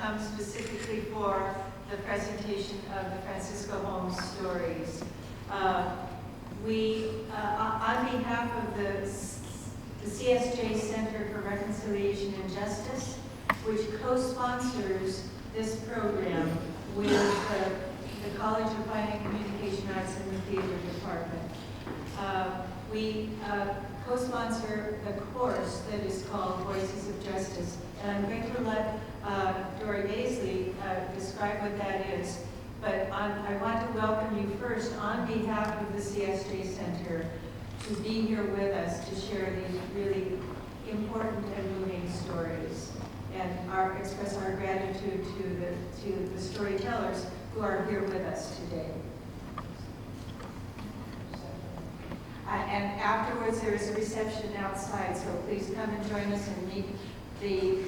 come specifically for the presentation of the Francisco Holmes stories. On behalf of the CSJ Center for Reconciliation and Justice, which co-sponsors this program with the College of Fine and Communication Arts and the Theater Department. We co-sponsor a course that is called Voices of Justice. And I'm going to let Dory Baisley describe what that is. But I want to welcome you first on behalf of the CSJ Center to be here with us to share these really important and moving stories, and express our gratitude to the storytellers who are here with us today. And afterwards there is a reception outside, so please come and join us and meet the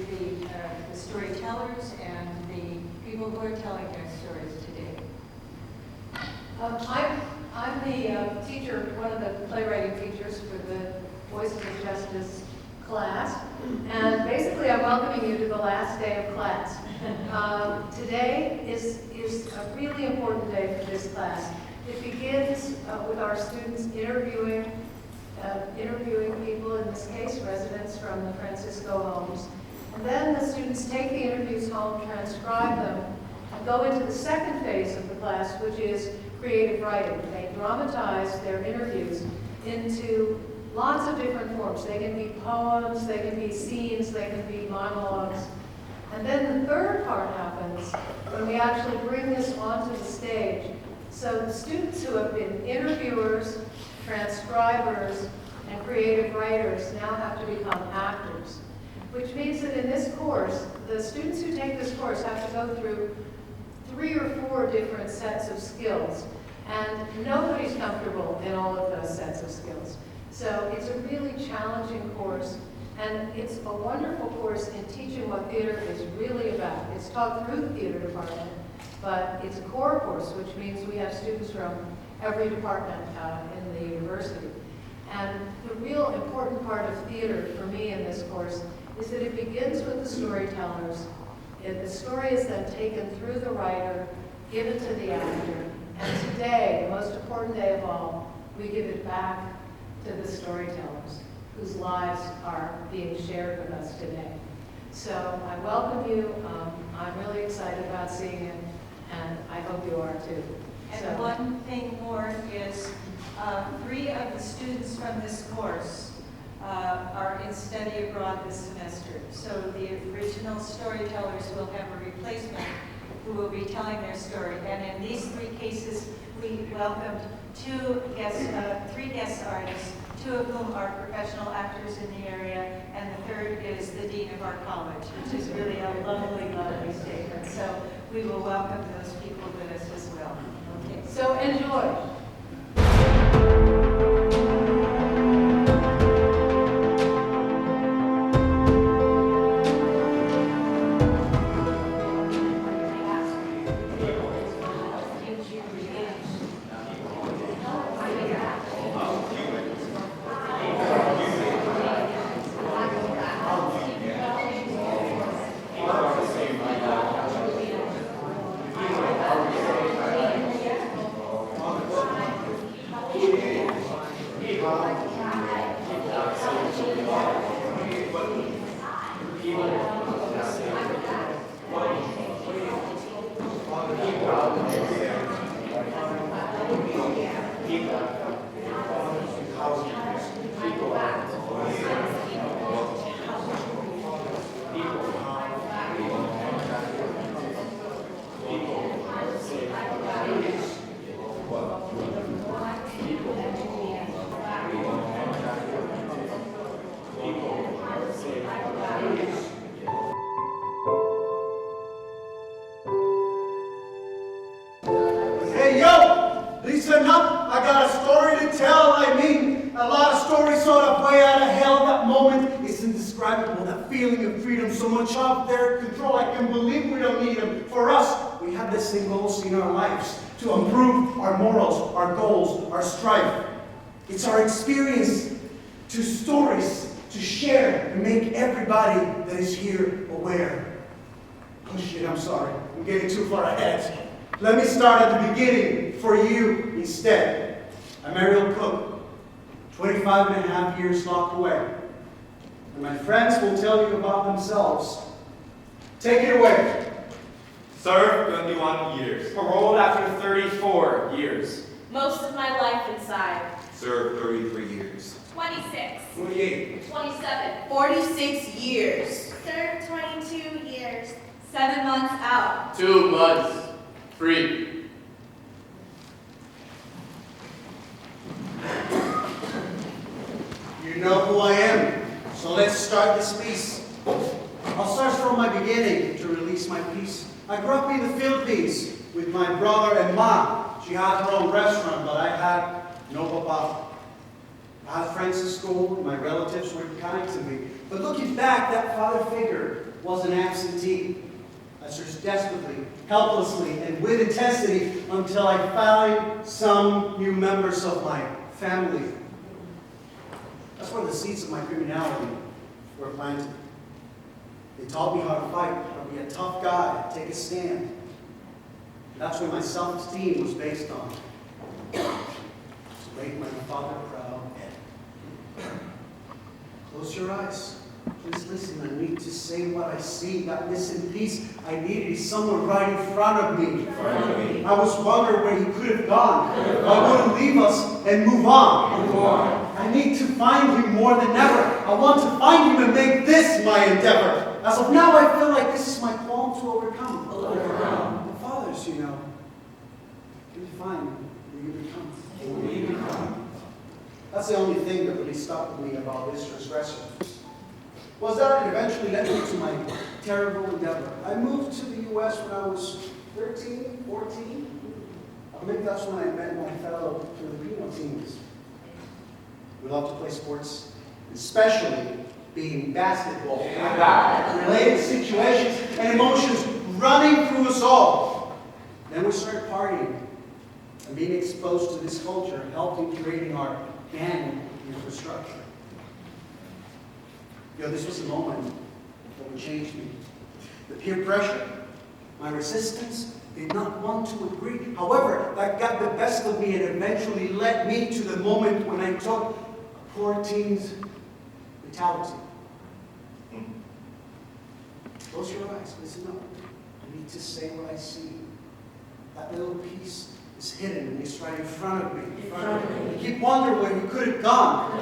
storytellers and the people who are telling their stories today. I'm the teacher, one of the playwriting teachers for the Voices of Justice class, and basically I'm welcoming you to the last day of class. Today is a really important day for this class. It begins with our students interviewing people, in this case residents from the Francisco Homes, and then the students take the interviews home, transcribe them, and go into the second phase of the class, which is creative writing. They dramatize their interviews into lots of different forms. They can be poems, they can be scenes, they can be monologues. And then the third part happens when we actually bring this onto the stage. So the students who have been interviewers, transcribers, and creative writers now have to become actors, which means that in this course, the students who take this course have to go through 3 or 4 different sets of skills, and nobody's comfortable in all of those sets of skills. So it's a really challenging course, and it's a wonderful course in teaching what theater is really about. It's taught through the theater department, but it's a core course, which means we have students from every department in the university. And the real important part of theater for me in this course is that it begins with the storytellers. The story is then taken through the writer, given to the actor, and today, the most important day of all, we give it back to the storytellers whose lives are being shared with us today. So I welcome you. I'm really excited about seeing it, and I hope you are too. And one thing more is 3 of the students from this course are in study abroad this semester. So the original storytellers will have a replacement who will be telling their story. And in these 3 cases, we welcomed 3 guest artists, 2 of whom are professional actors in the area, and the 3rd is the dean of our college, which is really a lovely, lovely statement. So we will welcome those people with us as well. Okay. So enjoy. Hey, yo! Listen up! I got a story to tell. I mean, a lot of stories sort of way out of hell. That moment is indescribable. That feeling of freedom, so much of their control. I can believe we don't need them. For us, we have the same goals in our lives. To improve our morals, our goals, our strife. It's our experience to stories to share and make everybody that is here aware. Oh shit, I'm sorry. I'm getting too far ahead. Let me start at the beginning for you instead. I'm Ariel Cook, 25 and a half years locked away. And my friends will tell you about themselves. Take it away. Served 21 years. Paroled after 34 years. Most of my life inside. Served 33 years. 26. 28. 27. 46 years. Served 22 years. 7 months out. 2 months. Free. You know who I am, so let's start this piece. I'll start from my beginning to release my piece. I grew up in the Philippines with my brother and mom. She had her own restaurant, but I had no papa. I had friends at school, my relatives were kind to me. But looking back, that father figure was an absentee. I searched desperately, helplessly, and with intensity until I found some new members of my family. That's where the seeds of my criminality were planted. They taught me how to fight, how to be a tough guy, take a stand. And that's where my self-esteem was based on. To make my father proud. Close your eyes. Please listen. I need to say what I see. That missing piece I needed is someone right in front of me. I was wondering where he could have gone. Why wouldn't leave us and move on? I need to find him more than ever. I want to find him and make this my endeavor. As of now, I feel like this is my qualm to overcome. The fathers, you know, can you find who you become? That's the only thing that really stuck with me about this transgression. Was that it eventually led me to my terrible endeavor. I moved to the U.S. when I was 13, 14. I believe that's when I met my fellow Filipino teens. We love to play sports, especially being basketball. Related situations and emotions running through us all. Then we started partying and being exposed to this culture helped in creating our gang infrastructure. This was the moment that would change me. The peer pressure, my resistance, did not want to agree. However, that got the best of me and eventually led me to the moment when I took a poor teen's mentality. Close your eyes, listen up. I need to say what I see. That little piece is hidden and it's right in front of me. I keep wondering where he could have gone.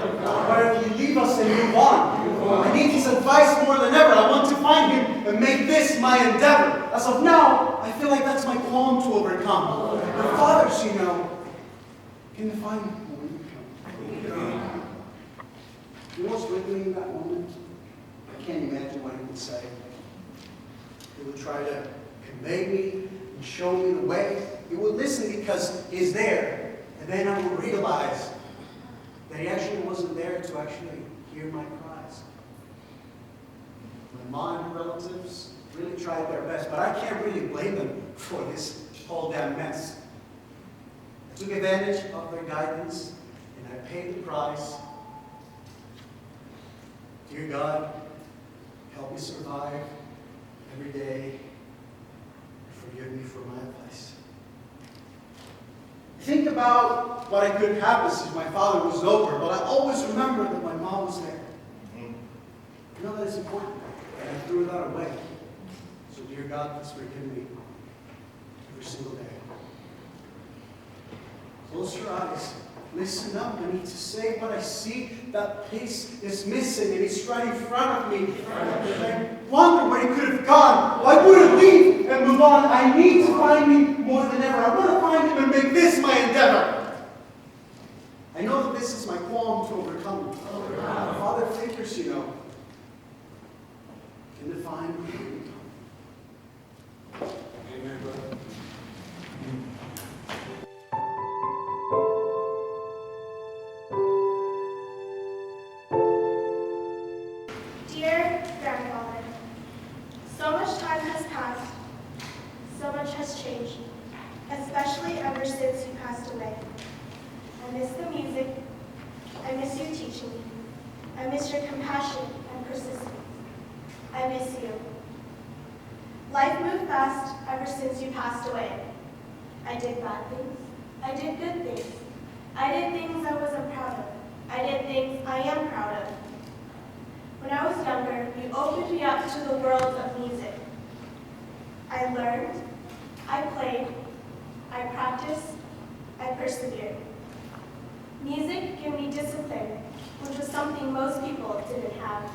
Where if he leave us and move on. I need his advice more than ever. I want to find him and make this my endeavor. As of now, I feel like that's my qualm to overcome. The fathers, you know, can define who we become. You know what's with me in that moment? I can't imagine what he would say. He would try to convey me and show me the way. He would listen because he's there. And then I would realize that he actually wasn't there to actually hear my cries. My mom and relatives really tried their best, but I can't really blame them for this whole damn mess. I took advantage of their guidance and I paid the price. Dear God, help me survive every day. Forgive me for my advice. Think about what I could happen since my father was over, but I always remember that my mom was there. I know that is important, and I threw that away. So dear God, please forgive me every single day. Close your eyes. Listen up. I need to say what I see. That piece is missing, and it's right in front of me. I wonder where he could have gone. Why wouldn't leave and move on? I need to find him more than ever. I want to find him and make this my endeavor. I know that this is my qualm to overcome. Father figures, you know, can define who we become. Amen, brother. Dear grandfather, so much time has passed, so much has changed, especially ever since you passed away. I miss the music, I miss you teaching me, I miss your compassion and persistence. I miss you. Life moved fast ever since you passed away. I did bad things. I did good things. I did things I wasn't proud of. I did things I am proud of. When I was younger, you opened me up to the world of music. I learned, I played, I practiced, I persevered. Music gave me discipline, which was something most people didn't have.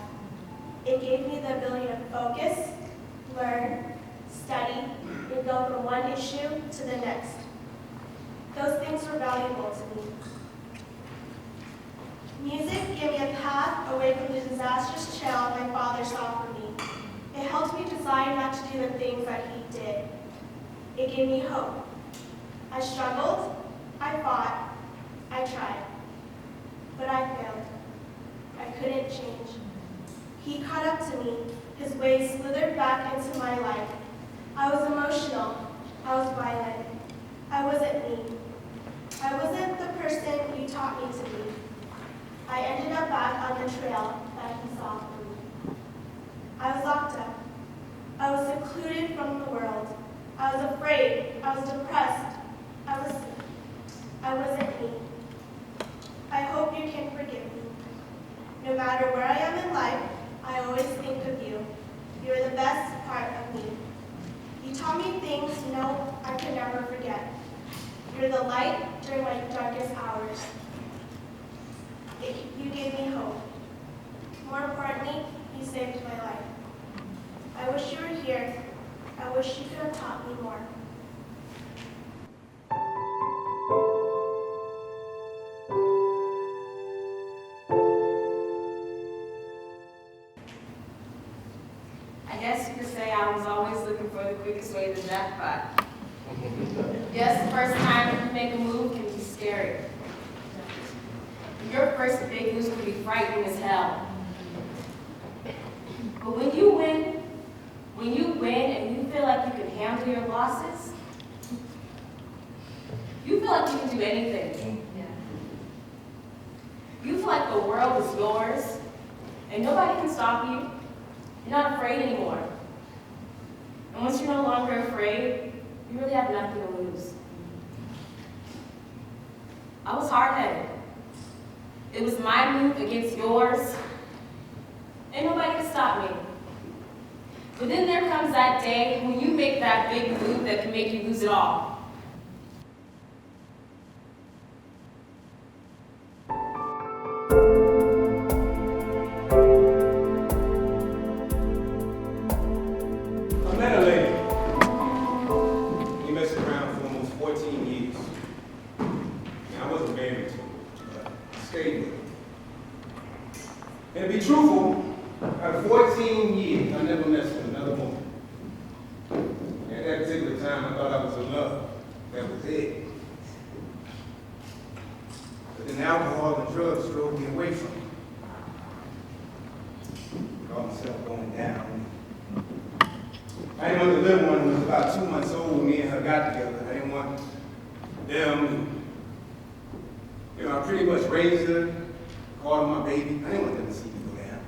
It gave me the ability to focus, learn, study, and go from one issue to the next. Those things were valuable to me. Music gave me a path away from the disastrous trail my father saw for me. It helped me decide not to do the things that he did. It gave me hope. I struggled, I fought, I tried, but I failed. I couldn't change. He caught up to me. His ways slithered back into my life. I was emotional. I was violent. I wasn't me. I wasn't the person you taught me to be. I ended up back on the trail that he saw for me. I was locked up. I was secluded from the world. I was afraid. I was depressed. I was sick. I wasn't me. I hope you can forgive me. No matter where I am in life, I always think of you. You are the best part of me. You taught me things I could never forget. You're the light during my darkest hours. You gave me hope. More importantly, you saved my life. I wish you were here. I wish you could have taught me more. I guess you could say I was always looking for the quickest way to the jackpot. Yes, the first time you make a move can be scary. Your first big news can be frightening as hell. But when you win and you feel like you can handle your losses, you feel like you can do anything. You feel like the world is yours and nobody can stop you. You're not afraid anymore. And once you're no longer afraid, you really have nothing to lose. I was hard-headed. It was my move against yours, and nobody could stop me. But then there comes that day when you make that big move that can make you lose it all. I met a lady. We messed around for almost 14 years. And I wasn't married to her, but I stayed with her. And to be truthful, out of 14 years, I never messed with another woman. And at that particular time, I thought I was in love. That was it. But then alcohol and drugs drove me away from her. I called myself going down. I didn't want the little one who was about 2 months old when me and her got together. I didn't want them. I pretty much raised her, called her my baby. I didn't want them to see me go down.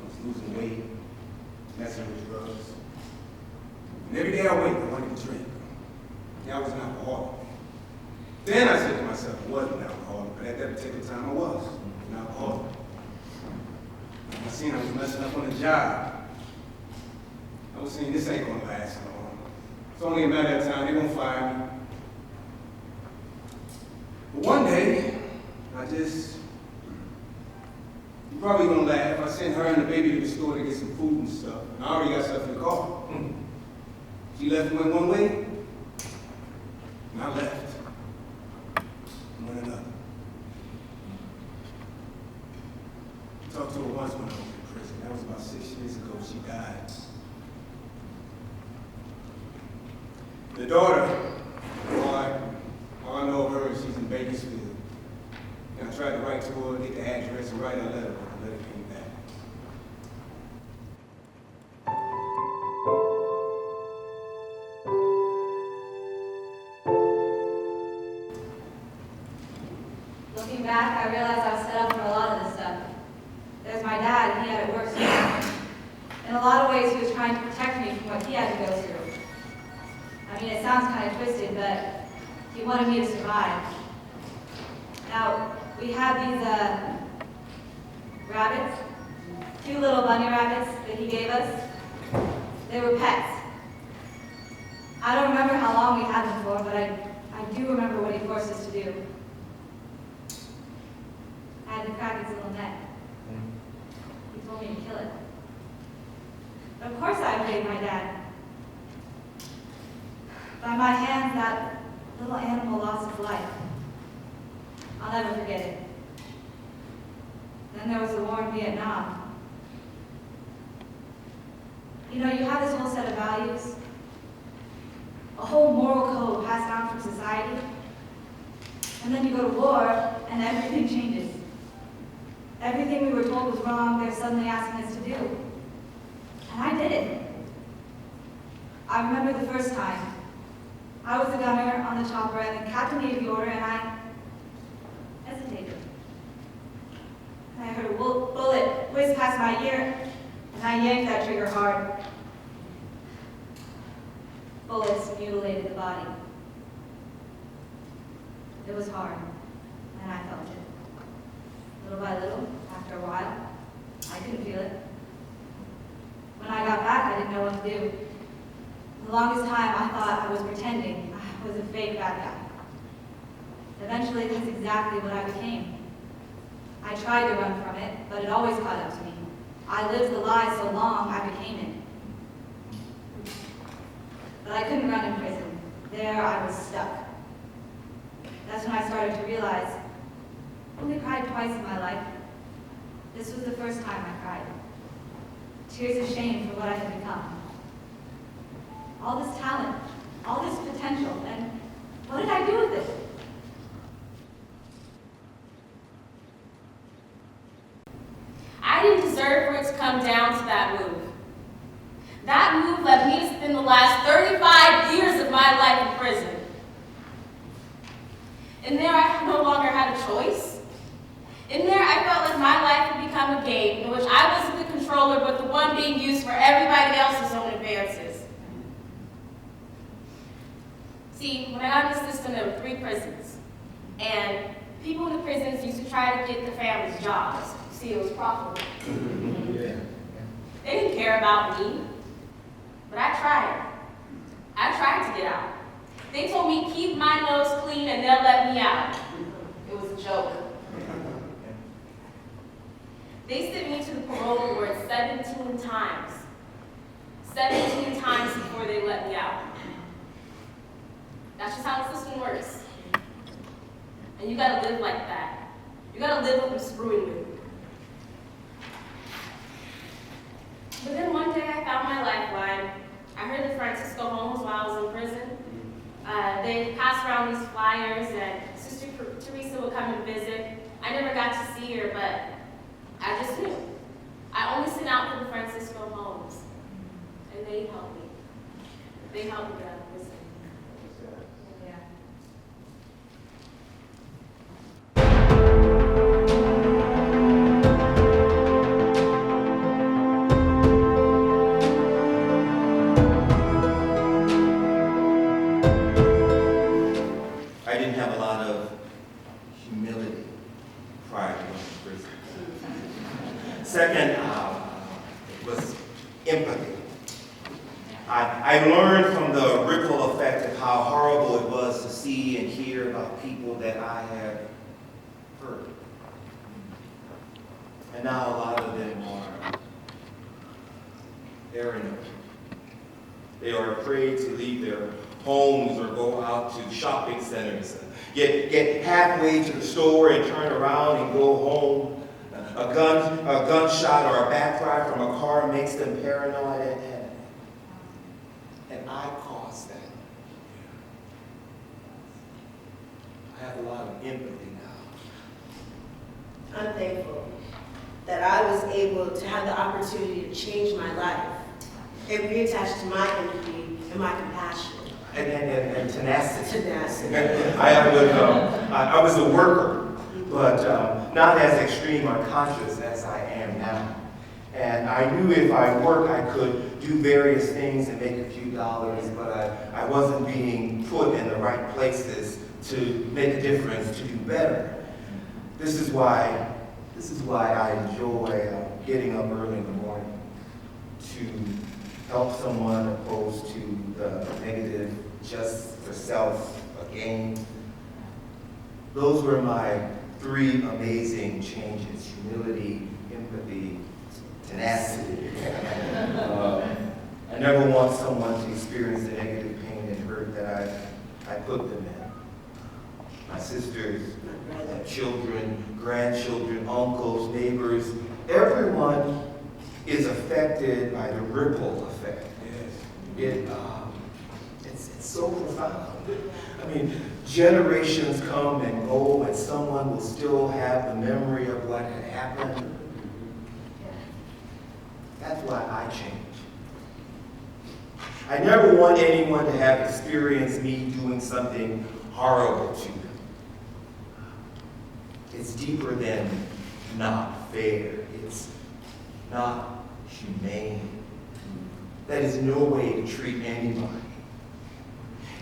I was losing weight, messing with drugs. And every day I wake, I wanted to drink. Yeah, I was an alcoholic. Then I said to myself, I wasn't an alcoholic, but at that particular time I was an alcoholic. I seen I was messing up on the job. I was saying, this ain't gonna last long. It's only a matter of time, they're gonna fire me. But one day, you're probably gonna laugh. I sent her and the baby to the store to get some food and stuff. And I already got stuff in the car. She left and went one way, and I left. And went another. I talked to her once when I was in prison. That was about 6 years ago. She died. The daughter, all I know of her is she's in Bakersfield. And I tried to write to her, get the address, and write a letter, but the letter came back. Looking back, I realized I was set up for a lot of this stuff. There's my dad, and he had it worse. In a lot of ways, ways he was trying to protect me from what he had to go through. I mean, it sounds kind of twisted, but he wanted me to survive. Now, we have these rabbits, 2 little bunny rabbits that he gave us. They were pets. I don't remember how long we had them for, but I do remember what he forced us to do. I had to crack its little neck. He told me to kill it. But of course I obeyed my dad. By my hands, that little animal lost its life. I'll never forget it. Then there was the war in Vietnam. You know, you have this whole set of values, a whole moral code passed down from society, and then you go to war, and everything changes. Everything we were told was wrong, they're suddenly asking us to do. And I did it. I remember the first time. I was the gunner on the chopper, and the captain gave the order, and I hesitated. And I heard a bullet whiz past my ear, and I yanked that trigger hard. Bullets mutilated the body. It was hard, and I felt it. Little by little, after a while, I couldn't feel it. When I got back, I didn't know what to do. The longest time, I thought I was pretending. I was a fake bad guy. Eventually, that's exactly what I became. I tried to run from it, but it always caught up to me. I lived the lie so long, I became it. But I couldn't run in prison. There, I was stuck. That's when I started to realize I only cried twice in my life. This was the first time I cried. Tears of shame for what I had become. All this talent, all this potential, and what did I do with it? I didn't deserve for it to come down to that move. That move led me to spend the last 35 years of my life in prison. In there, I no longer had a choice. In there, I felt like my life had become a game in which I wasn't the controller, but the one being used for everybody else's own advances. See, when I got in the system, there were 3 prisons. And people in the prisons used to try to get the families jobs. See, it was profitable. They didn't care about me. But I tried. I tried to get out. They told me, keep my nose clean and they'll let me out. It was a joke. They sent me to the parole board 17 times. 17 times before they let me out. That's just how the system works. And you gotta live like that. You gotta live with them screwing with you. But then one day I found my lifeline. I heard the Francisco Homes while I was in prison. They passed around these flyers and Sister Teresa would come and visit. I never got to see her, but I just knew. I only sent out for the Francisco Homes. And they helped me. They helped me get out of prison. Yeah. I didn't have a lot of humility prior to going to prison. Second was empathy. I learned from the ripple effect of how horrible it was to see and hear about people that I had hurt. And now a lot of them are paranoid. They are afraid to leave their homes or go out to shopping centers, get halfway to the store and turn around and go home. A gunshot or a backfire from a car makes them paranoid, and I caused that. I have a lot of empathy now. I'm thankful that I was able to have the opportunity to change my life and reattach to my empathy and my compassion. And tenacity. Tenacity. I was a worker, but not as extreme or conscious as I am now. And I knew if I worked, I could do various things and make a few dollars, but I wasn't being put in the right places to make a difference, to do better. This is why I enjoy getting up early in the morning to help someone opposed to the negative, just for self, gain. Those were my 3 amazing changes: humility, empathy, tenacity. I never want someone to experience the negative pain and hurt that I put them in. My sisters, children, grandchildren, uncles, neighbors, everyone is affected by the ripple effect. It's so profound. I mean, generations come and go, and someone will still have the memory of what had happened. That's why I change. I never want anyone to have experienced me doing something horrible to them. It's deeper than not fair. It's not humane. That is no way to treat anybody.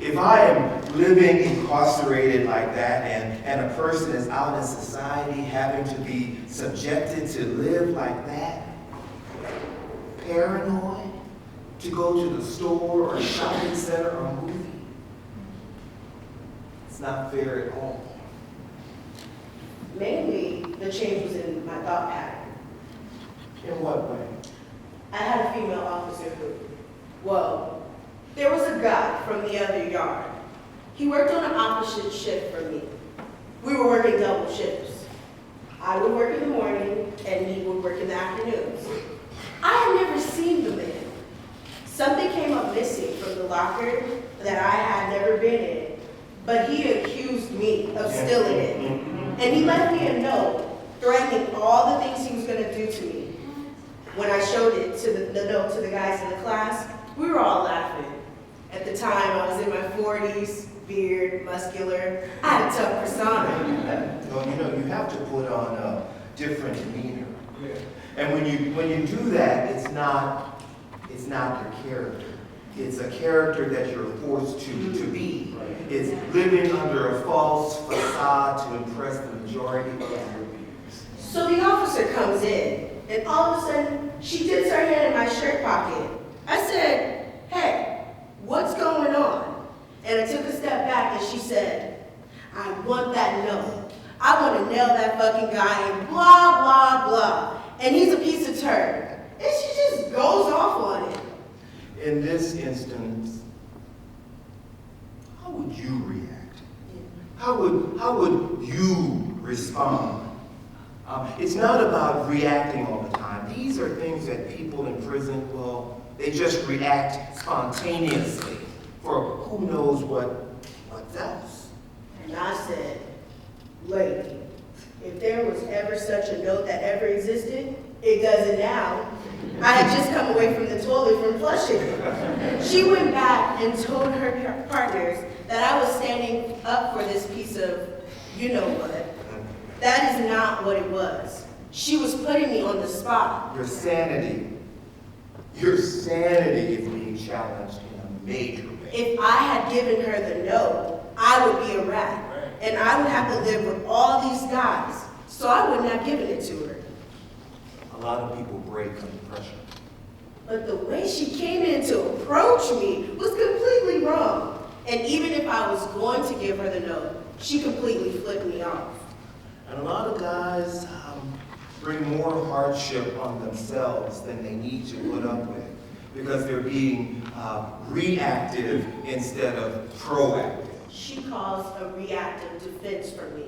If I am living incarcerated like that and a person is out in society having to be subjected to live like that, paranoid, to go to the store or a shopping center or a movie, it's not fair at all. Mainly, the change was in my thought pattern. In what way? I had a female officer who, well, there was a guy from the other yard. He worked on an opposite shift from me. We were working double shifts. I would work in the morning and he would work in the afternoons. I had never seen the man. Something came up missing from the locker that I had never been in, but he accused me of stealing it. And he left me a note threatening all the things he was going to do to me. When I showed it to the note to the guys in the class, we were all laughing. At the time, I was in my 40s, beard, muscular. I had a tough persona. Well, you have to put on a different demeanor. And when you do that, it's not your character. It's a character that you're forced to be. It's living under a false facade to impress the majority of your peers. So the officer comes in, and all of a sudden, she dips her hand in my shirt pocket. I said, "Hey, what's going on?" And I took a step back, and she said, "I want that note. I want to nail that fucking guy and blah, blah, blah. And he's a piece of turd." And she just goes off on it. In this instance, how would you react? How would you respond? It's not about reacting all the time. These are things that people in prison, well, they just react spontaneously for who knows what else. And I said, "Lady, if there was ever such a note that ever existed, it doesn't now. I had just come away from the toilet from flushing it." She went back and told her partners that I was standing up for this piece of you-know-what. That is not what it was. She was putting me on the spot. Your sanity is being challenged in a major way. If I had given her the note, I would be a rat. And I would have to live with all these guys. So I wouldn't have given it to her. A lot of people break under pressure. But the way she came in to approach me was completely wrong. And even if I was going to give her the note, she completely flipped me off. And a lot of guys bring more hardship on themselves than they need to put up with because they're being reactive instead of proactive. She caused a reactive defense for me.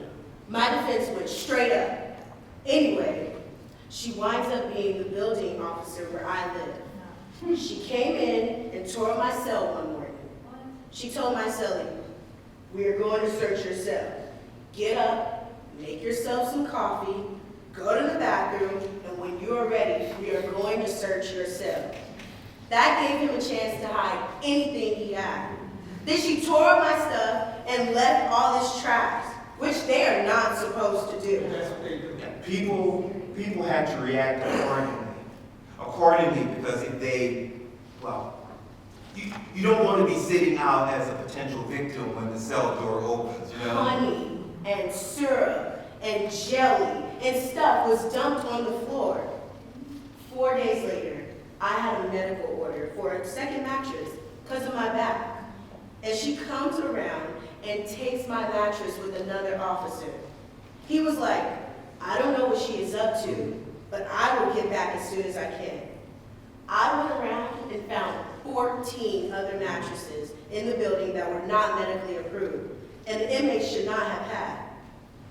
My defense went straight up. Anyway, she winds up being the building officer where I live. She came in and tore up my cell one morning. She told my cellie, "We are going to search your cell. Get up, make yourself some coffee, go to the bathroom, and when you are ready, we are going to search your cell." That gave him a chance to hide anything he had. Then she tore up my stuff and left all this trash, which they are not supposed to do. People had to react accordingly. accordingly, because if they, well, you don't want to be sitting out as a potential victim when the cell door opens, you know? Honey and syrup and jelly and stuff was dumped on the floor. 4 days later, I had a medical order for a second mattress because of my back. And she comes around and takes my mattress with another officer. He was like, I don't know what she is up to, but I will get back as soon as I can. I went around and found 14 other mattresses in the building that were not medically approved, and the inmates should not have had.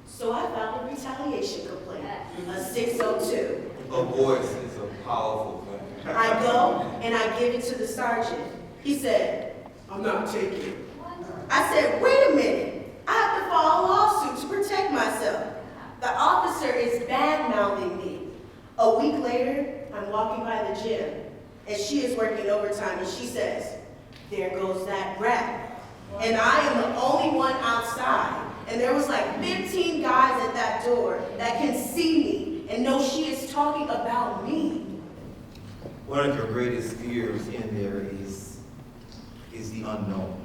So I filed a retaliation complaint, a 602. A voice is a powerful thing. I go and I give it to the sergeant. He said, I'm not taking it. I said, wait a minute. I have to file a lawsuit to protect myself. The officer is bad-mouthing me. A week later, I'm walking by the gym, and she is working overtime, and she says, there goes that rat. And I am the only one outside, and there was like 15 guys at that door that can see me and know she is talking about me. One of your greatest fears in there is the unknown.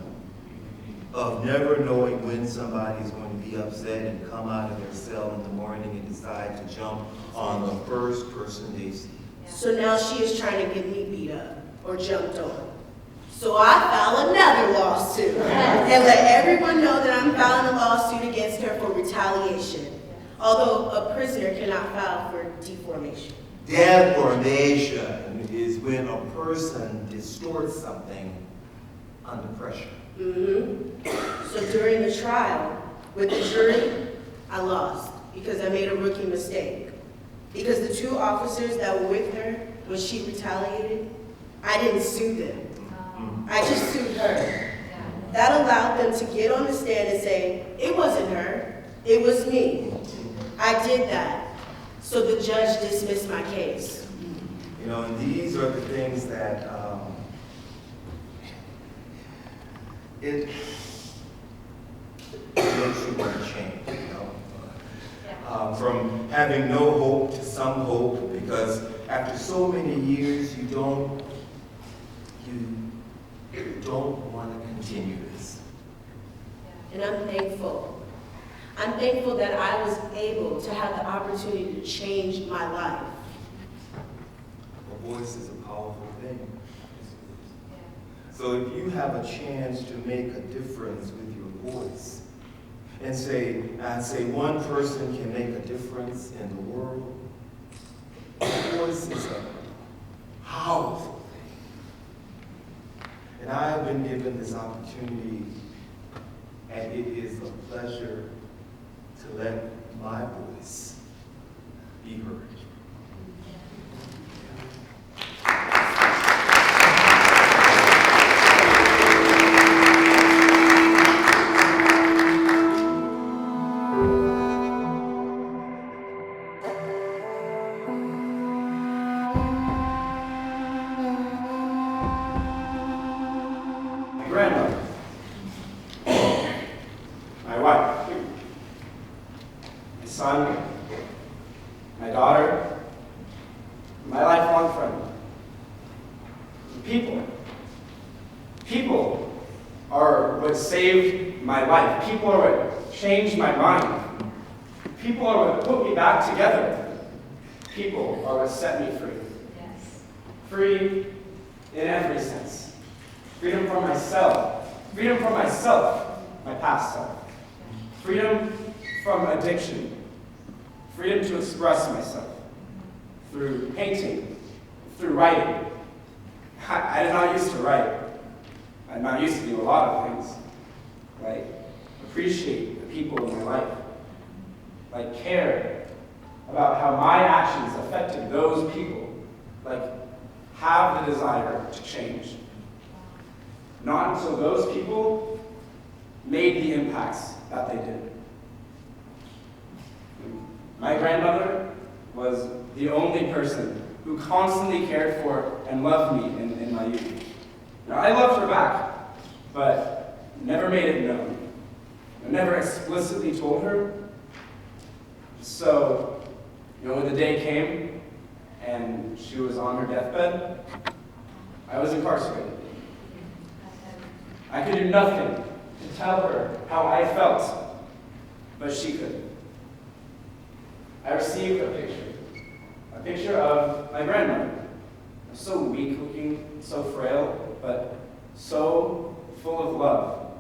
Of never knowing when somebody is going to be upset and come out of their cell in the morning and decide to jump on the first person they see. So now she is trying to get me beat up or jumped on. So I file another lawsuit and let everyone know that I'm filing a lawsuit against her for retaliation. Although a prisoner cannot file for deformation. Deformation is when a person distorts something under pressure. So during the trial with the jury, I lost because I made a rookie mistake. Because the 2 officers that were with her when she retaliated, I didn't sue them. I just sued her. That allowed them to get on the stand and say, it wasn't her, it was me. I did that. So the judge dismissed my case. You know, and these are the things that it makes you want to change, you know. From having no hope to some hope, because after so many years, you don't want to continue this. And I'm thankful. I'm thankful that I was able to have the opportunity to change my life. A voice is a powerful thing. So if you have a chance to make a difference with your voice, and say one person can make a difference in the world, a voice is a powerful thing. And I have been given this opportunity, and it is a pleasure to let my voice be heard. Grandmother, my wife, my son, my daughter, my lifelong friend. People are what saved my life. People are what changed my mind. People are what put me back together. People are what set me free. Yes. Free in every sense. Freedom from myself. Freedom from myself, my past self. Freedom from addiction. Freedom to express myself through painting, through writing. I did not used to write. I'm not used to do a lot of things. Like appreciate the people in my life. Like care about how my actions affected those people. Like have the desire to change. Not until those people made the impacts that they did. My grandmother was the only person who constantly cared for and loved me in my youth. Now, I loved her back, but never made it known. I never explicitly told her. So, when the day came and she was on her deathbed, I was incarcerated. I could do nothing to tell her how I felt, but she could. I received a picture of my grandmother. So weak looking, so frail, but so full of love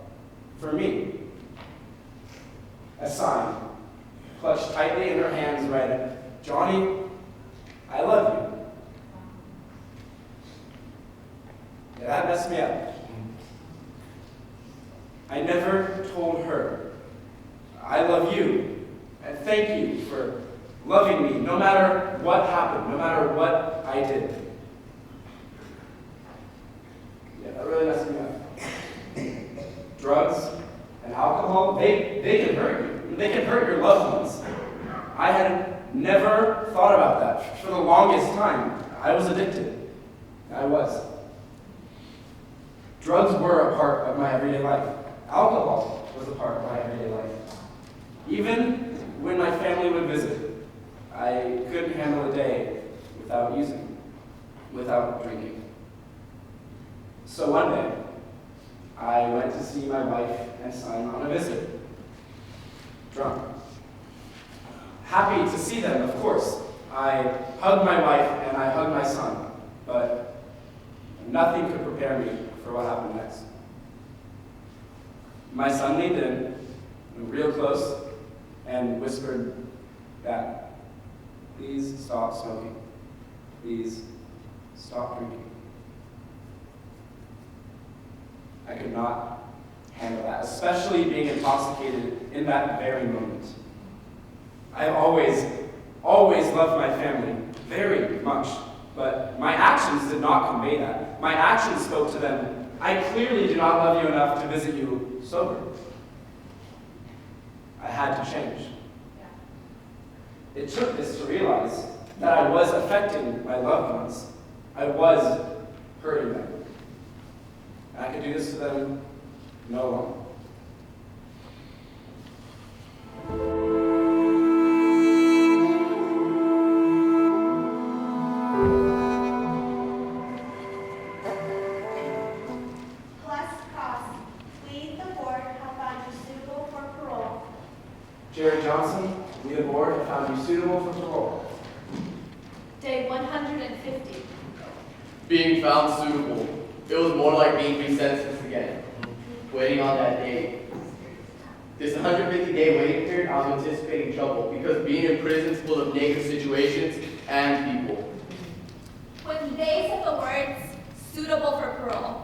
for me. A sign, clutched tightly in her hands, read, "Johnny, I love you." Yeah, that messed me up. I never told her, "I love you, and thank you for loving me no matter what happened, no matter what I did." Yeah, that really messed me up. Drugs and alcohol, they can hurt you. They can hurt your loved ones. I had never thought about that. For the longest time, I was addicted. I was. Drugs were a part of my everyday life. Alcohol was a part of my everyday life. Even when my family would visit, I couldn't handle a day without using, without drinking. So one day, I went to see my wife and son on a visit, drunk. Happy to see them, of course. I hugged my wife and I hugged my son, but nothing could prepare me for what happened next. My son leaned in, real close, and whispered that, "Please stop smoking. Please stop drinking." I could not handle that, especially being intoxicated in that very moment. I've always loved my family very much, but my actions did not convey that. My actions spoke to them, "I clearly do not love you enough to visit you sober." I had to change. It took this to realize that I was affecting my loved ones. I was hurting them. And I could do this to them no longer. Plus cost. We, the board, have found you suitable for parole. Jerry Johnson, we the board have found you suitable for parole. Day 150. Being found suitable. It was more like being resentenced again. Waiting on that day. This 150-day waiting period, I was anticipating trouble because being in prison is full of negative situations and people. When they said the words, "suitable for parole,"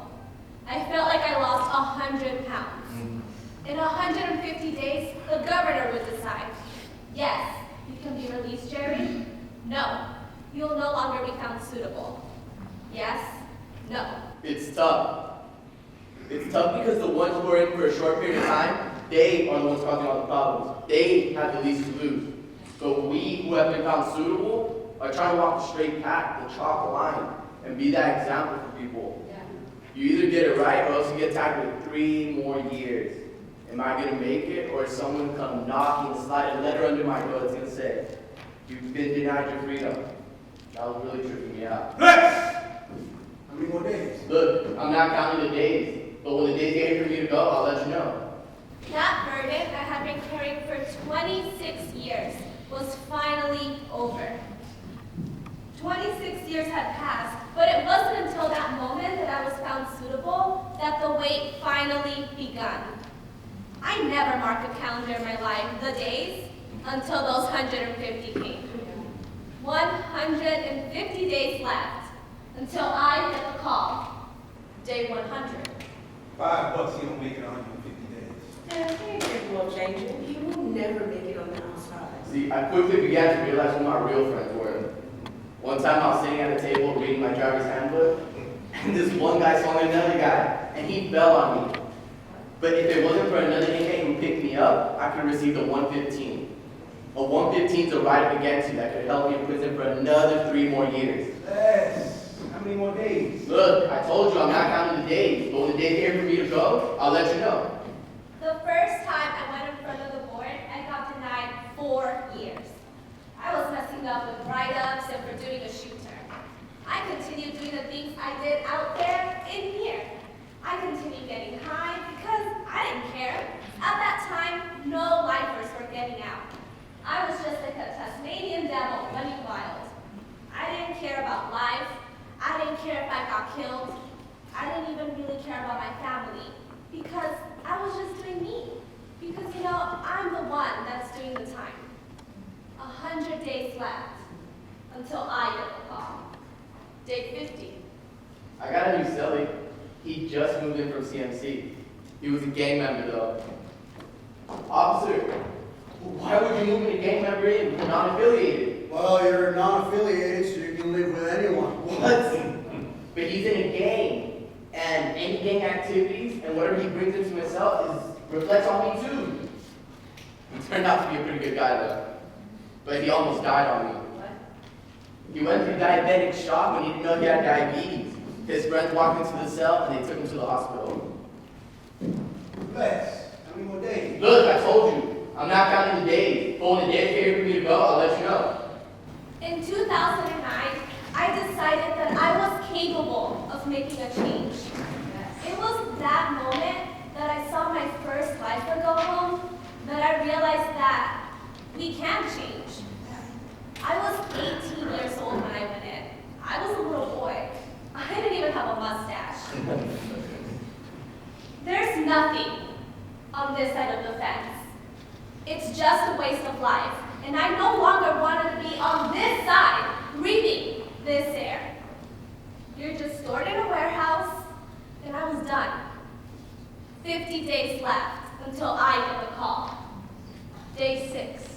I felt like I lost 100 pounds. In 150 days, the governor would decide, yes, you can be released, Jerry. No, you'll no longer be found suitable. Yes, no. It's tough. It's tough because the ones who are in for a short period of time, they are the ones causing all the problems. They have the least to lose. So we who have been found suitable are trying to walk the straight path, the chalk line, and be that example for people. You either get it right or else you get tagged with 3 more years. Am I gonna make it, or is someone gonna come knocking, slide a letter under my door that's gonna say, "You've been denied your freedom"? That was really tripping me out. Next! How many more days? Look, I'm not counting the days, but when the days get here for me to go, I'll let you know. That burden I had been carrying for 26 years was finally over. 26 years had passed, but it wasn't until that moment that I was found suitable that the wait finally begun. I never marked a calendar in my life, the days, until those 150 came. 150 days left until I get the call. Day 100. $5 you don't make it 150 days. Yeah, things will change it. You will never make it on the outside. See, I quickly began to realize who my real friends were. One time I was sitting at a table reading my driver's handbook, and this one guy saw another guy, and he fell on me. But if it wasn't for another inmate who picked me up, I could have received a 115. A 115 is a right up against you that could help me in prison for another 3 more years. Yes. How many more days? Look, I told you I'm not counting the days, but when the day's here for me to go, I'll let you know. The first time I went in front of the board, I got denied 4 years. I was messing up with write-ups and for doing a shoot I continued doing the things I did out there in here. I continued getting high because I didn't care. At that time, no lifers were getting out. I was just like a Tasmanian devil running wild. I didn't care about life. I didn't care if I got killed. I didn't even really care about my family because I was just doing me. Because, you know, I'm the one that's doing the time. 100 days left until I get the call. Day 50. I got a new cellie. He just moved in from CMC. He was a gang member though. Officer, why would you move a gang member in? We're non-affiliated. Well, you're non-affiliated, so you can live with anyone. What? But he's in a gang, and any gang activities and whatever he brings into himself reflects on me too. He turned out to be a pretty good guy though, but he almost died on me. He went through diabetic shock when he didn't know he had diabetes. His friends walked into the cell and they took him to the hospital. Les, how many more days? Look, I told you, I'm not counting the days. But when the day is here for me to go, I'll let you know. In 2009, I decided that I was capable of making a change. It was that moment that I saw my first lifer go home that I realized that we can change. I was 18 years old when I went in. I was a little boy. I didn't even have a mustache. There's nothing on this side of the fence. It's just a waste of life. And I no longer wanted to be on this side, breathing this air. You're just stored in a warehouse, and I was done. 50 days left until I get the call. Day 6.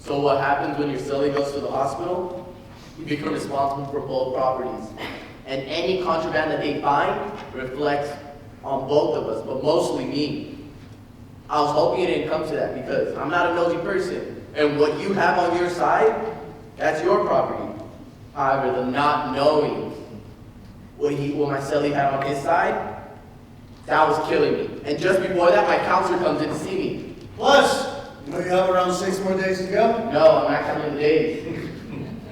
So what happens when your cellie goes to the hospital? You become responsible for both properties. And any contraband that they find reflects on both of us, but mostly me. I was hoping it didn't come to that because I'm not a nosy person. And what you have on your side, that's your property. However, the not knowing what my cellie had on his side, that was killing me. And just before that, my counselor comes in to see me. Plus, you know you have around 6 more days to go? No, I'm not counting the days.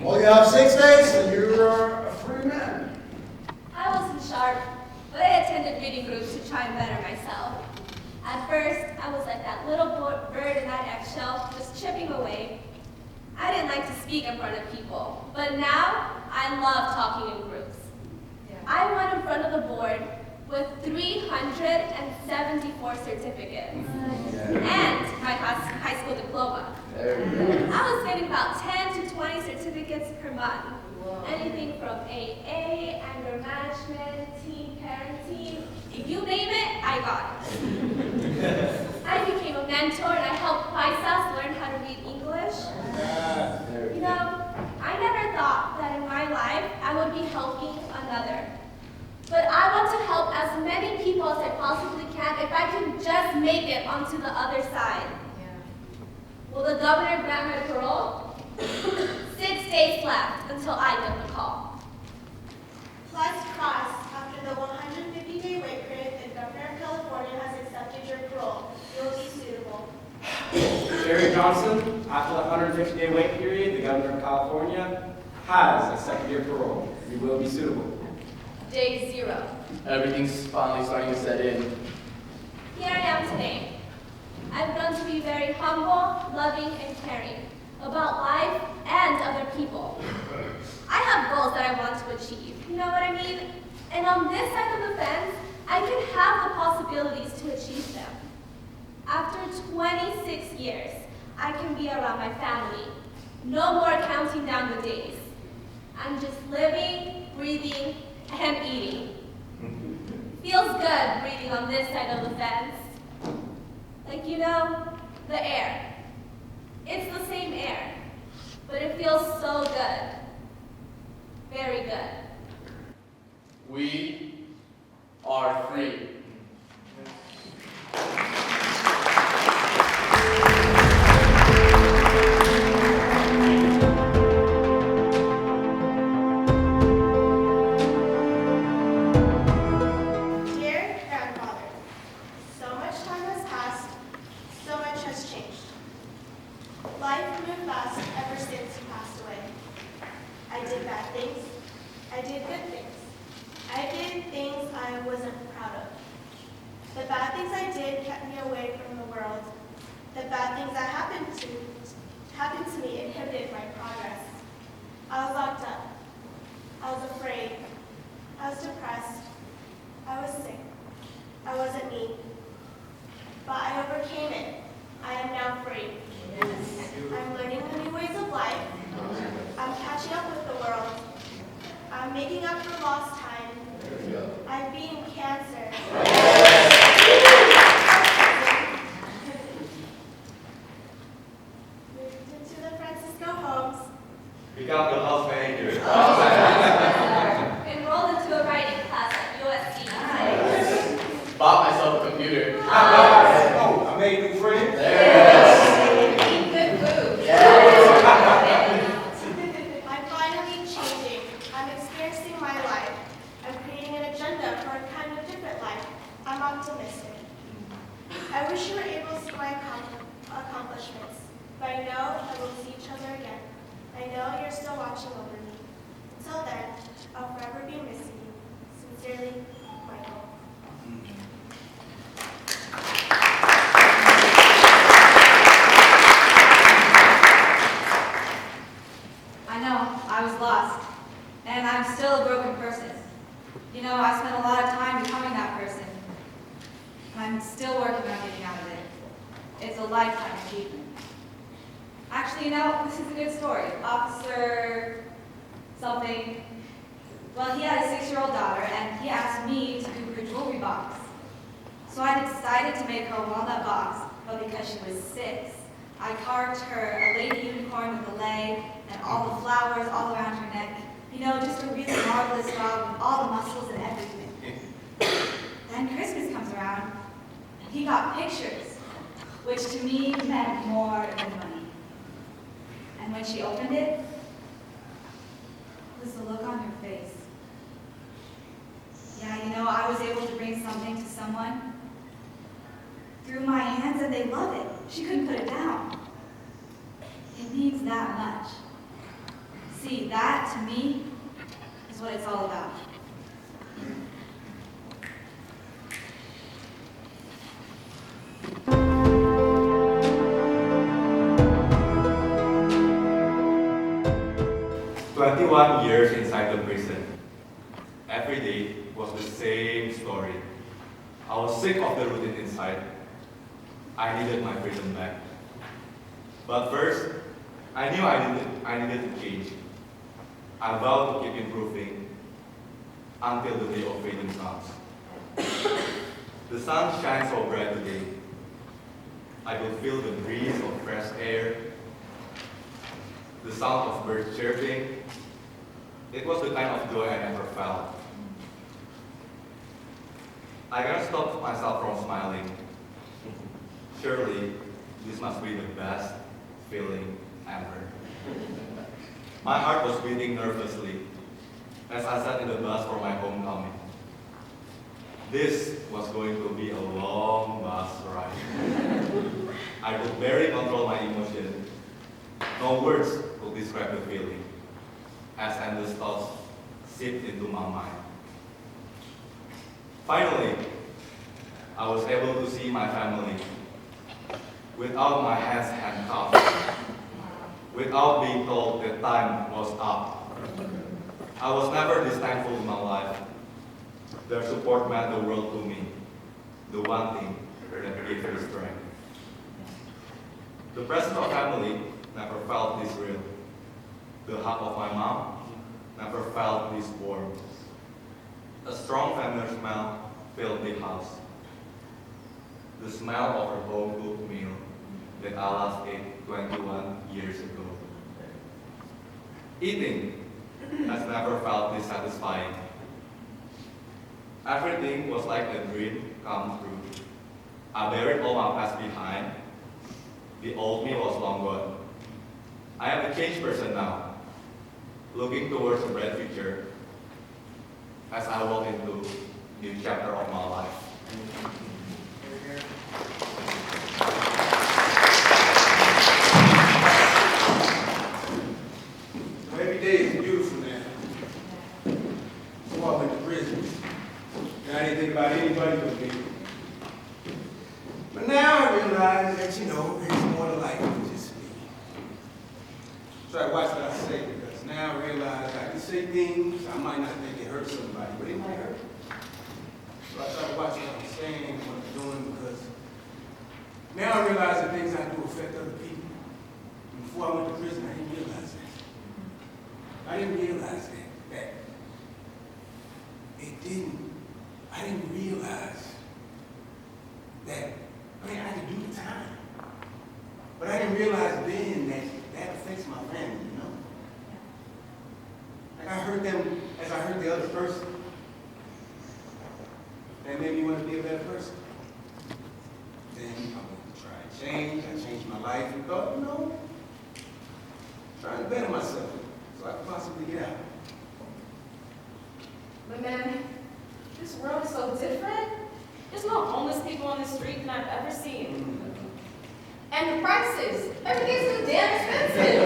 Well, you have 6 days, and you're a free man. I wasn't sharp, but I attended reading groups to try and better myself. At first, I was like that little bird in that eggshell, just chipping away. I didn't like to speak in front of people, but now I love talking in groups. I went in front of the board with 374 certificates and my high school diploma. I was getting about 10 to 20 certificates per month. Anything from AA, anger management, teen parenting, you name it, I got it. I became a mentor and I helped Paisas learn how to read English. You know, I never thought that in my life I would be helping another. But I want to help as many people as I possibly can if I can just make it onto the other side. Will the governor grant my parole? 6 days left until I get the call. Plus cross, after the 150-day wait period, the governor of California has accepted your parole. You will be suitable. Jerry Johnson, after the 150-day wait period, the governor of California has accepted your parole. You will be suitable. Day 0. Everything's finally starting to set in. Here I am today. I've grown to be very humble, loving, and caring about life and other people. I have goals that I want to achieve, you know what I mean? And on this side of the fence, I can have the possibilities to achieve them. After 26 years, I can be around my family. No more counting down the days. I'm just living, breathing, and eating. Feels good breathing on this side of the fence. Like, you know, the air. It's the same air, but it feels so good. Very good. We are free. Dear grandfather, so much time has passed, so much has changed. Life moved fast ever since you passed away. I did bad things. I did happened to me inhibited my progress. I was locked up. I was afraid. I was depressed. I was sick. I wasn't me. But I overcame it. I am now free. I'm learning the new ways of life. I'm catching up with the world. I'm making up for lost time. I'm beating cancer. Moved into the Francisco homes. Become the house manager. Enrolled into a writing class at USC. Bought myself a computer. Oh, I made new friends. Eat good food. I'm finally changing. I'm experiencing my life. I'm creating an agenda for a kind of different life. I'm optimistic. I wish you were able to see my accomplishments, but I know that we'll see each other again. I know you're still watching over me. Until then, I'll forever be missing you. Sincerely, Michael. I know, I was lost. And I'm still a broken person. You know, I spent a lot of time becoming that person. I'm still working on getting out of it. It's a lifetime achievement. Actually, you know, this is a good story. Officer something, well, he had a 6-year-old daughter, and he asked me to do her jewelry box. So I decided to make her a walnut box, but because she was 6, I carved her a lady unicorn with a leg and all the flowers all around her neck. You know, just a really marvelous job with all the muscles and everything. Then Christmas comes around, and he got pictures, which to me meant more than money. And when she opened it, was the look on her face. Yeah, you know, I was able to bring something to someone through my hands, and they love it. She couldn't put it down. It means that much. See, that, to me, is what it's all about. Years inside the prison. Every day was the same story. I was sick of the routine inside. I needed my freedom back. But first, I knew I needed to change. I vowed to keep improving until the day of freedom comes. The sun shines so bright today. I could feel the breeze of fresh air, the sound of birds chirping. It was the kind of joy I never felt. I can't stop myself from smiling. Surely, this must be the best feeling ever. My heart was beating nervously as I sat in the bus for my homecoming. This was going to be a long bus ride. I could barely control my emotion. No words could describe the feeling as endless thoughts seeped into my mind. Finally, I was able to see my family without my hands handcuffed, without being told that time was up. I was never this thankful in my life. Their support meant the world to me, the one thing that gave me strength. The presence of family never felt this real. The hug of my mom never felt this warm. A strong family smell filled the house. The smell of her home-cooked meal that I last ate 21 years ago. Eating has never felt this satisfying. Everything was like a dream come true. I buried all my past behind. The old me was long gone. I am a changed person now, looking towards a bright future as I walk into a new chapter of my life. Every day is beautiful now. So I went to prison. And I didn't think about anybody but me. But now I realize that, there's more to life than try to watch what I say because now I realize I can say things I might not think it hurts somebody, but it might hurt. So I try to watch what I'm saying and what I'm doing because now I realize the things I do affect other people. And before I went to prison, I didn't realize that. I didn't realize that I didn't realize that, I mean, I could do the time. But I didn't realize then that that affects my family, you know? Like I hurt them as I hurt the other person. That made me want to be a better person. Then I went to try and change. I changed my life and thought, you know, trying to better myself so I could possibly get out. But man, this world is so different. There's more homeless people on the street than I've ever seen. And the prices, everything's so damn expensive.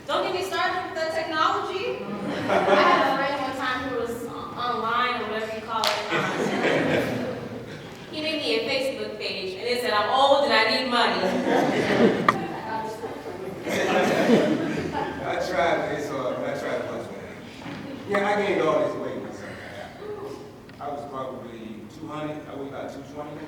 Don't get me started with the technology. I had a friend one time who was online, or whatever you call it. He made me a Facebook page, and it said, I'm old and I need money. I tried, it's hard, but I tried to punch that. Yeah, I gained all this weight myself. I was probably 200, I weigh about 220 now.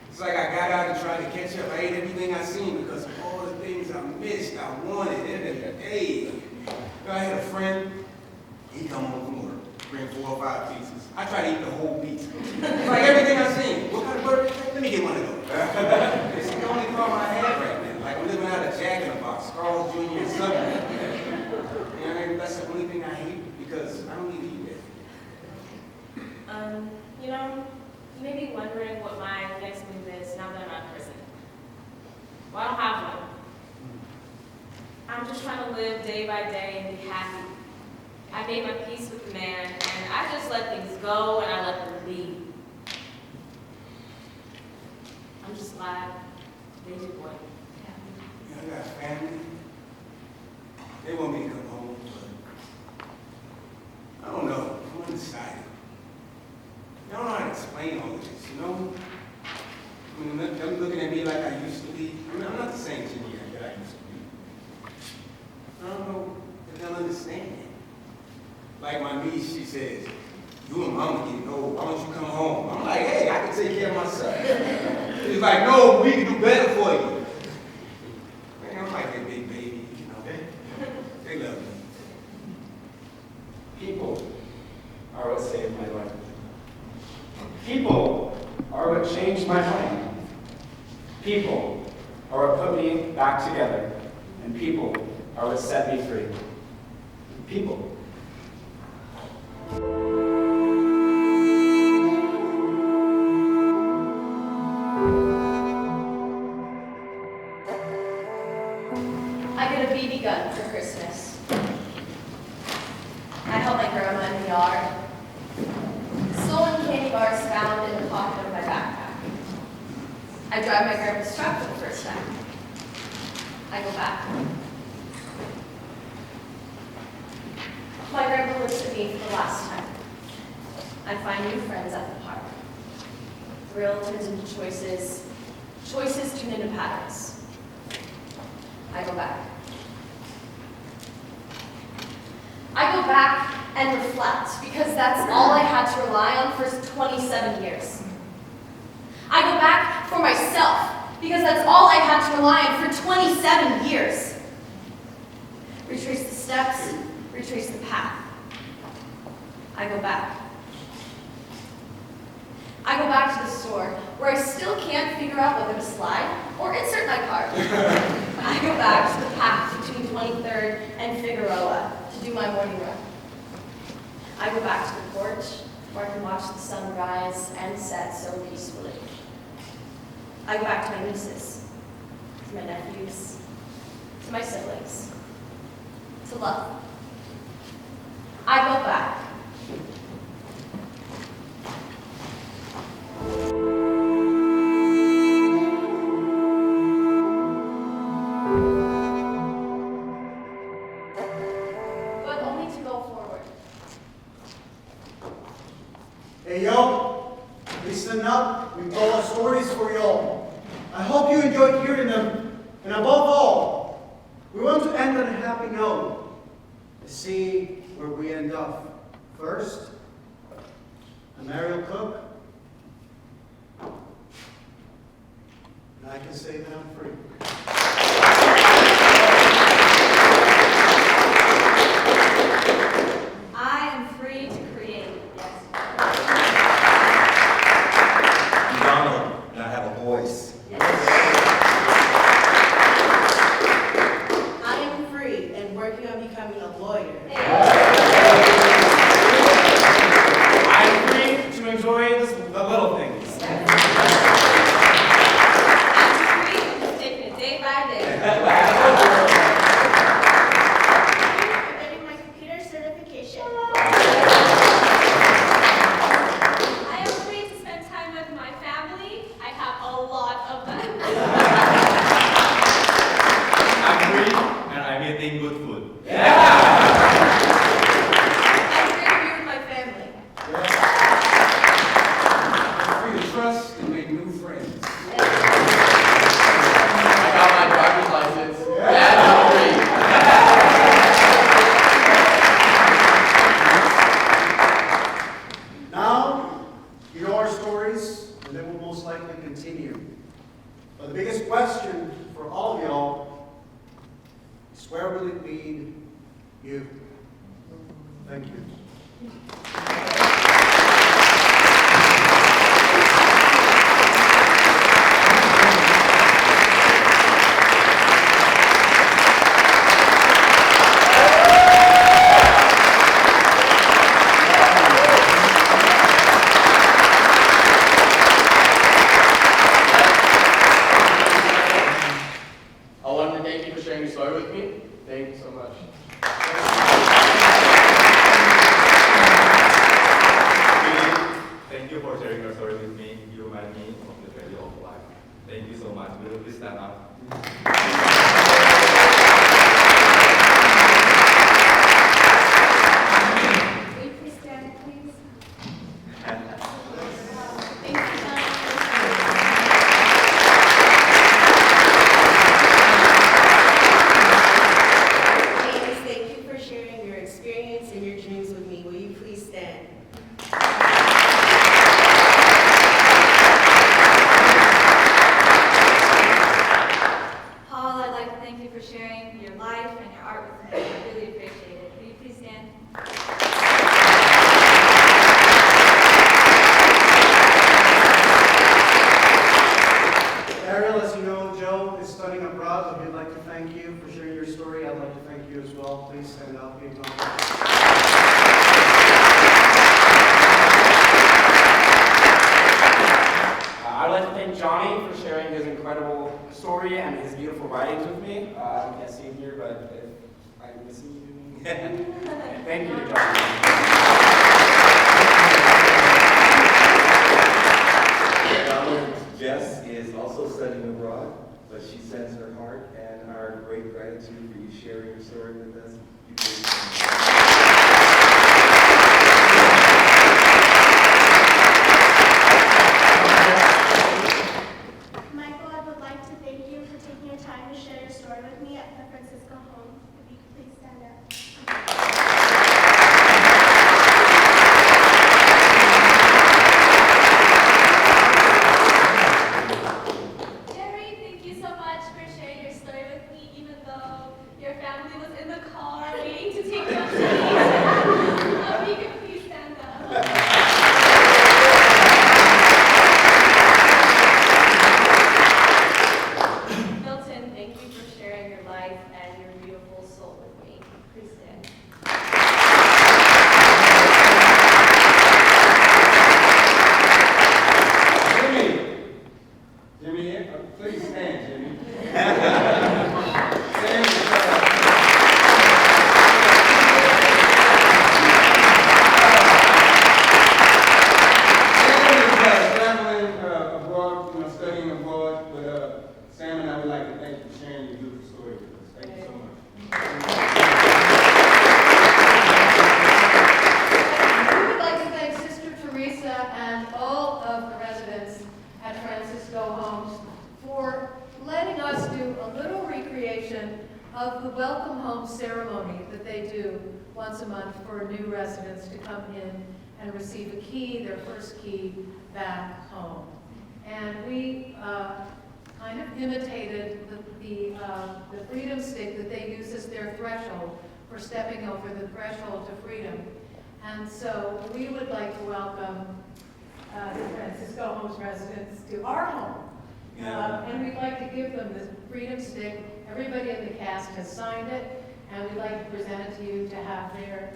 It's like I got out and tried to catch up. I ate everything I seen because of all the things I missed, I wanted every day. You know, I had a friend, he come home from work, bring 4 or 5 pizzas. I try to eat the whole pizza. Like everything I seen. What kind of burger? Let me get one of those. It's the only problem I have right now. Like I'm living out of Jack in the Box, Carl's Jr. and Subway. You know, that's the only thing I hate because I don't need to eat that. You know, you may be wondering what my next move is now that I'm out of prison. Well, I don't have one. I'm just trying to live day by day and be happy. I made my peace with the man, and I just let things go and I let them lead. I'm just glad they did what. You know, I got family. They want me to come home, but I don't know. I'm undecided. I don't know how to explain all of this, you know? I mean, they're looking at me like I used to be. I mean, I'm not the same Jimmy that I used to be. I don't know if they'll understand it. Like my niece, she says, you and mama getting old, why don't you come home? I'm like, hey, I can take care of myself. She's like, no, we can do better for you. Man, I'm like that big baby, you know? They love me. People are what saved my life. People are what changed my mind. People are what put me back together. And people are what set me free. People. I get a BB gun for Christmas. I help my grandma in the yard. Stolen candy bars found in the pocket of my backpack. I drive my grandma's truck for the first time. I go back. My grandpa looks at me for the last time. I find new friends at the park. Thrill turns into choices. Choices turn into patterns. I go back. I go back and reflect because that's all I had to rely on for 27 years. I go back for myself because that's all I had to rely on for 27 years. Retrace the steps, retrace the path. I go back. I go back to the store where I still can't figure out whether to slide or insert my card. I go back to the path between 23rd and Figueroa to do my morning run. I go back to the porch where I can watch the sun rise and set so peacefully. I go back to my nieces, to my nephews, to my siblings, to love. I go back. But only to go forward. Hey, yo, listen up. We've got stories for y'all. I hope you enjoyed hearing them. And above all, We want to end on a happy note to see where we end up. First, Mariel Cook. And I can say that I'm free. I am free to create. Yes. I'm Donald, and I have a voice. I am free and working on becoming a lawyer. I'm free to enjoy the little things. I'm free, just taking it day by day. I'm getting my computer certification. I am free to spend time with my family. I have a lot of them. I'm free and I'm eating good food. I'm free to be with my family. I'm free to trust and make new friends. I got my driver's license, and I'm free. Now, you know our stories, and they will most likely continue. But the biggest question for all of y'all is, where will it lead you? Thank you. I wanted to thank you for sharing your story with me. Thank you so much. Thank you for sharing your story with me. You remind me of the value of life. Thank you so much. Will you please stand up? Will you please stand, please? Thank you, James, thank you for sharing your experience and your dreams with me. Will you please stand? Paul, I'd like to thank you for sharing your life and your art with me. I really appreciate it. Will you please stand? Ariel, as you know, Joe is studying abroad, so we'd like to thank you for sharing your story. I'd like to thank you as well. Please stand up. Be acknowledged. I'd like to thank Johnny for sharing his incredible story and his beautiful writings with me. You can't see him here, but if I'm missing you, thank you to Johnny. Jess is also studying abroad, but she sends her heart and our great gratitude for you sharing your story with us. Michael, I would like to thank you for taking your time to share your story with me at the Francisco home. If you could please stand up. Jerry, thank you so much for sharing your story with me, even though your family was in the car waiting to take you on the If you could please stand up. Milton, thank you for sharing your life and your beautiful soul with me. Please stand. Jimmy, please stand, Jimmy. Stand because traveling abroad, studying abroad, but Sam and I would like to thank you for sharing your beautiful story with us. Thank you so much. We would like to thank Sister Teresa and all of the residents at Francisco Homes for letting us do a little recreation of the welcome home ceremony that they do once a month for new residents to come in and receive a key, their first key back home. And we kind of imitated the freedom stick that they use as their threshold for stepping over the threshold to freedom. And so we would like to welcome the Francisco Homes residents to our home. And we'd like to give them this freedom stick. Everybody in the cast has signed it, and we'd like to present it to you to have their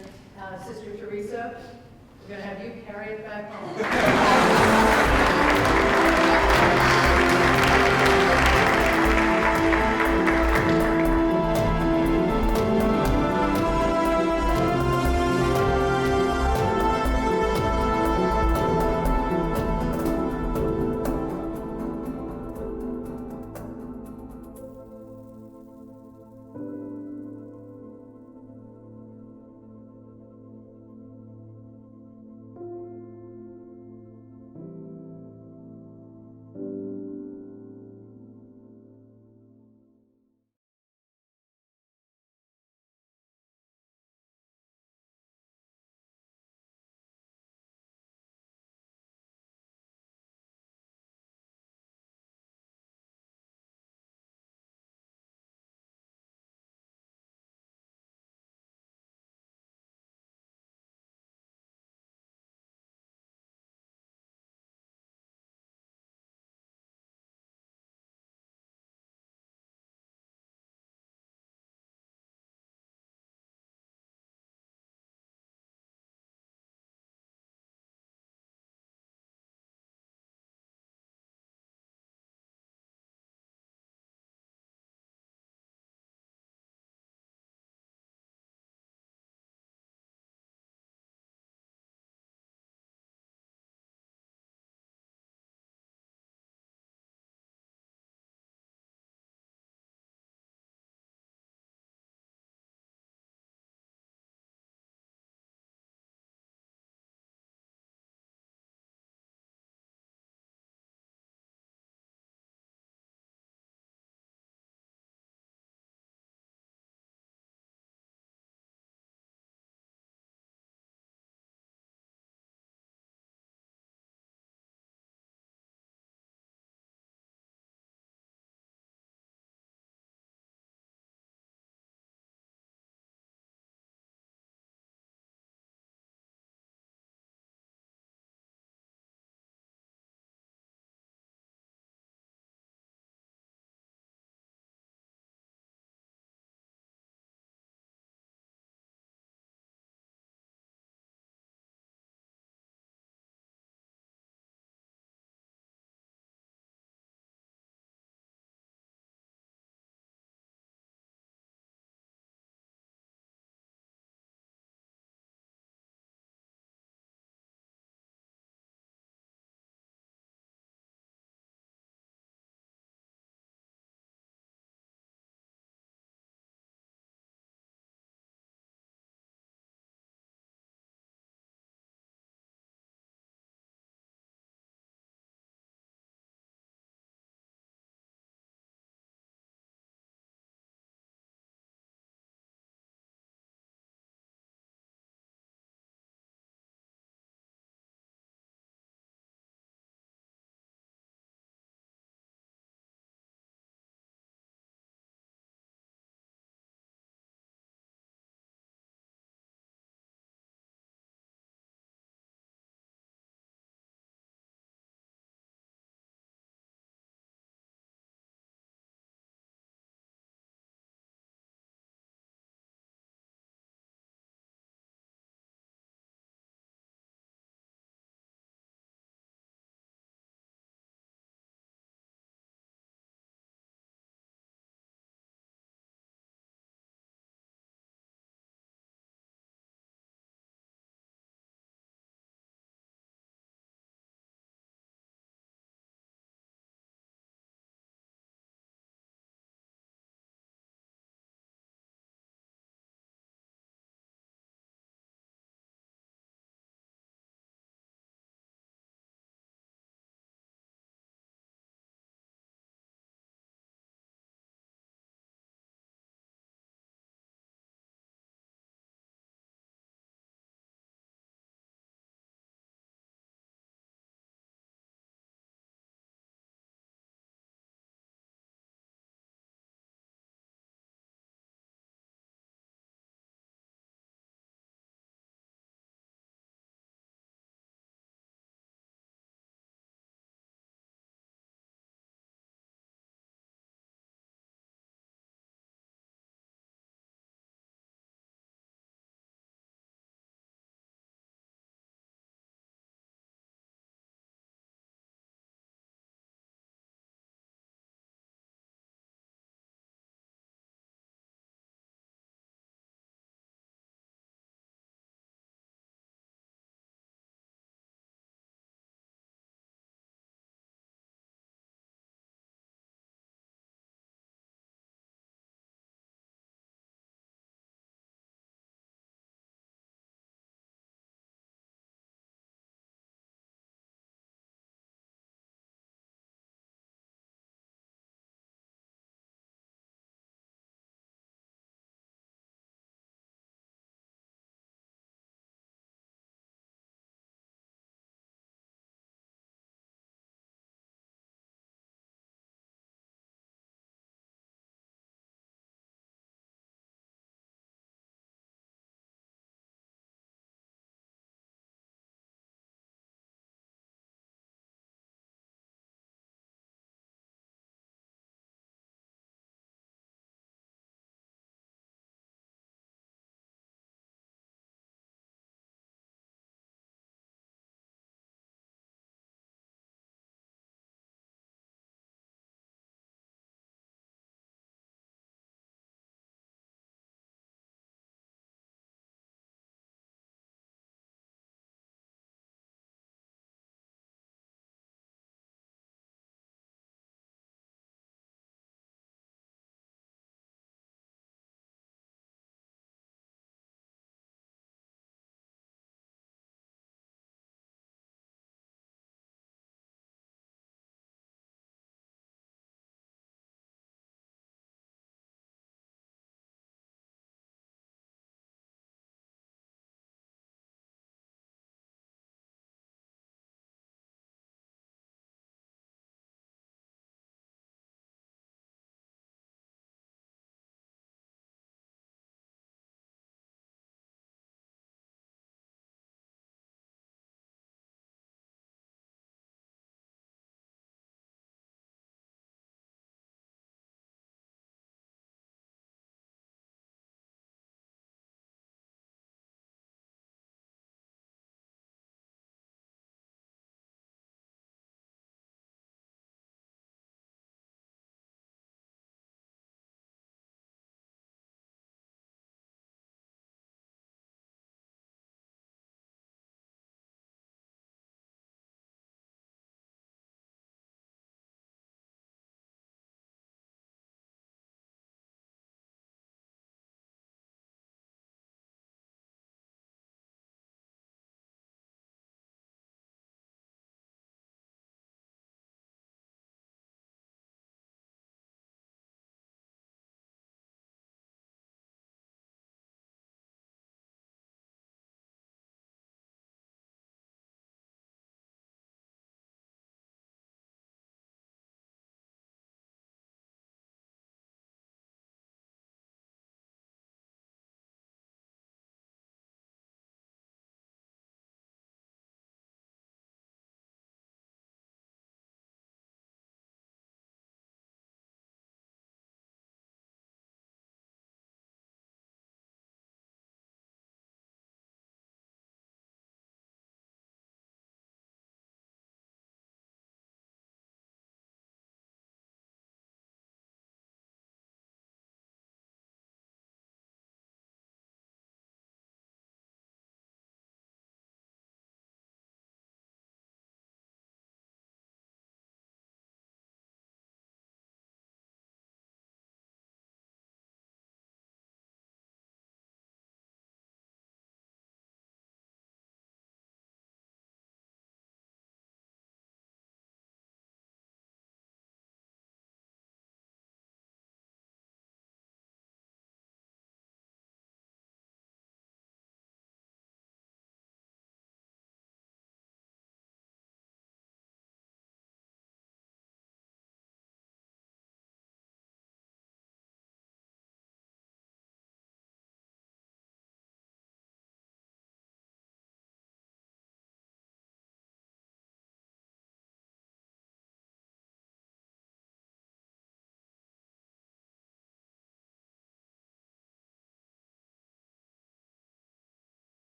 Sister Teresa. We're going to have you carry it back home.